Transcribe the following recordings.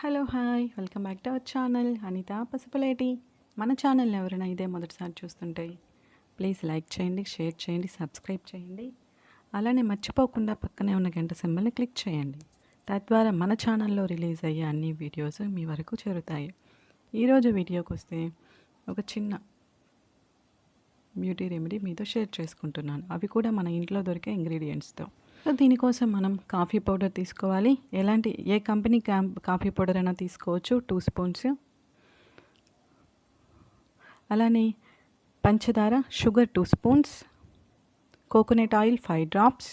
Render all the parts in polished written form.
Hello hi welcome back to our channel Anitha Pasupuleti. మన ఛానల్ని ఎవరైనా ఇదే మొదటిసారి చూస్తుంటే ప్లీజ్ లైక్ చేయండి, షేర్ చేయండి, సబ్స్క్రైబ్ చేయండి. అలానే మర్చిపోకుండా పక్కనే ఉన్న గంట సింబల్ని క్లిక్ చేయండి. తద్వారా మన ఛానల్లో రిలీజ్ అయ్యే అన్ని వీడియోస్ మీ వరకు చేరుతాయి. ఈరోజు వీడియోకి వస్తే ఒక చిన్న బ్యూటీ రెమెడీ మీతో షేర్ చేసుకుంటున్నాను. అవి కూడా మన ఇంట్లో దొరికే ఇంగ్రీడియంట్స్తో. సో దీనికోసం మనం కాఫీ పౌడర్ తీసుకోవాలి. ఏ కంపెనీ కాఫీ పౌడర్ అయినా తీసుకోవచ్చు. 2 స్పూన్స్. అలానే పంచదార, sugar 2 spoons, coconut oil 5 drops,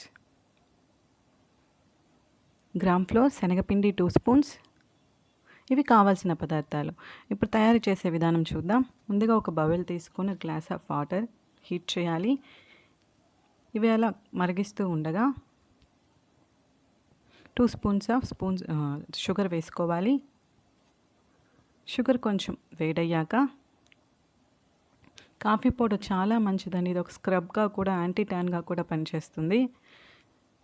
gram floor, శనగపిండి 2 స్పూన్స్. ఇవి కావాల్సిన పదార్థాలు. ఇప్పుడు తయారు చేసే విధానం చూద్దాం. ముందుగా ఒక బౌల్ తీసుకొని గ్లాస్ ఆఫ్ వాటర్ హీట్ చేయాలి. ఇవి అలా మరిగిస్తూ ఉండగా 2 స్పూన్స్ షుగర్ వేసుకోవాలి. షుగర్ కొంచెం వేడయ్యాక కాఫీ పౌడర్ చాలా మంచిదండి. ఇది ఒక స్క్రబ్గా కూడా, యాంటీ ట్యాన్గా కూడా పనిచేస్తుంది.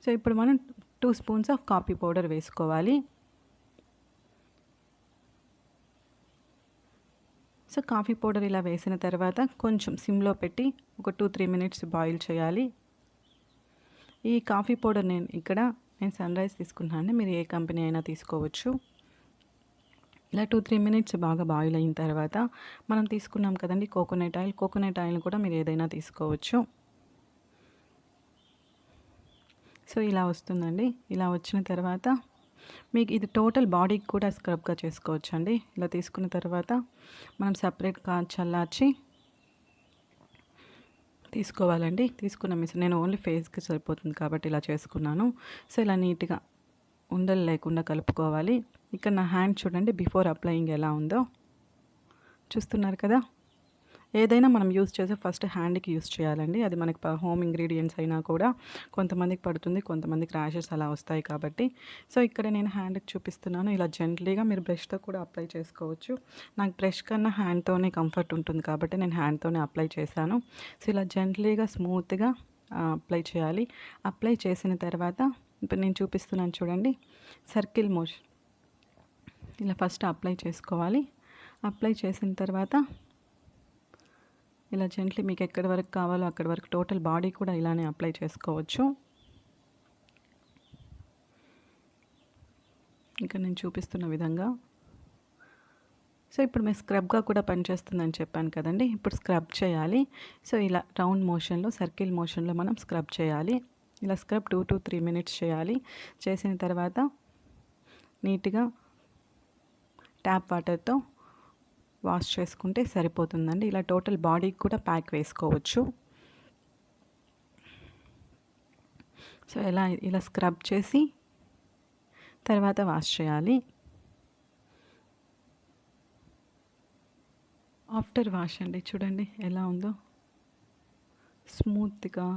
సో ఇప్పుడు మనం 2 స్పూన్స్ ఆఫ్ కాఫీ పౌడర్ వేసుకోవాలి. సో కాఫీ పౌడర్ ఇలా వేసిన తర్వాత కొంచెం సిమ్లో పెట్టి ఒక 2-3 మినిట్స్ బాయిల్ చేయాలి. ఈ కాఫీ పౌడర్ నేను సన్ రైజ్ తీసుకున్నాను. మీరు ఏ కంపెనీ అయినా తీసుకోవచ్చు. ఇలా 2-3 మినిట్స్ బాగా బాయిల్ అయిన తర్వాత మనం తీసుకున్నాం కదండి కోకోనట్ ఆయిల్ కూడా మీరు ఏదైనా తీసుకోవచ్చు. సో ఇలా వస్తుందండి. ఇలా వచ్చిన తర్వాత మీకు ఇది టోటల్ బాడీకి కూడా స్క్రబ్గా చేసుకోవచ్చు అండి. ఇలా తీసుకున్న తర్వాత మనం సపరేట్గా చల్లార్చి తీసుకోవాలండి. తీసుకున్న నేను ఓన్లీ ఫేస్కి సరిపోతుంది కాబట్టి ఇలా చేసుకున్నాను. సో ఇలా నీట్గా ఉండలు లేకుండా కలుపుకోవాలి. ఇక్కడ నా హ్యాండ్ చూడండి బిఫోర్ అప్లయింగ్ ఎలా ఉందో చూస్తున్నారు కదా. ఏదైనా మనం యూస్ చేసే ఫస్ట్ హ్యాండ్కి యూస్ చేయాలండి. అది మనకి హోమ్ ఇంగ్రీడియంట్స్ అయినా కూడా కొంతమందికి పడుతుంది, కొంతమందికి ర్యాషెస్ అలా వస్తాయి కాబట్టి. సో ఇక్కడ నేను హ్యాండ్కి చూపిస్తున్నాను. ఇలా జెంట్లీగా మీరు బ్రష్తో కూడా అప్లై చేసుకోవచ్చు. నాకు బ్రష్ కన్నా హ్యాండ్తోనే కంఫర్ట్ ఉంటుంది కాబట్టి నేను హ్యాండ్తోనే అప్లై చేశాను. సో ఇలా జెంట్లీగా స్మూత్గా అప్లై చేయాలి. అప్లై చేసిన తర్వాత ఇప్పుడు నేను చూపిస్తున్నాను చూడండి, సర్కిల్ మోషన్ ఇలా ఫస్ట్ అప్లై చేసుకోవాలి. అప్లై చేసిన తర్వాత ఇలా జెంట్లీ మీకు ఎక్కడి వరకు కావాలో అక్కడి వరకు టోటల్ బాడీ కూడా ఇలానే అప్లై చేసుకోవచ్చు. ఇంకా నేను చూపిస్తున్న విధంగా. సో ఇప్పుడు మేము స్క్రబ్గా కూడా పనిచేస్తుందని చెప్పాను కదండి. ఇప్పుడు స్క్రబ్ చేయాలి. సో ఇలా రౌండ్ మోషన్లో, సర్కిల్ మోషన్లో మనం స్క్రబ్ చేయాలి. ఇలా స్క్రబ్ 2-3 మినిట్స్ చేయాలి. చేసిన తర్వాత నీట్గా ట్యాప్ వాటర్తో వాష్ చేసుకుంటే సరిపోతుందండి. ఇలా టోటల్ బాడీకి కూడా ప్యాక్ వేసుకోవచ్చు. సో ఇలా స్క్రబ్ చేసి తర్వాత వాష్ చేయాలి. ఆఫ్టర్ వాష్ అండి చూడండి ఎలా ఉందో, స్మూత్గా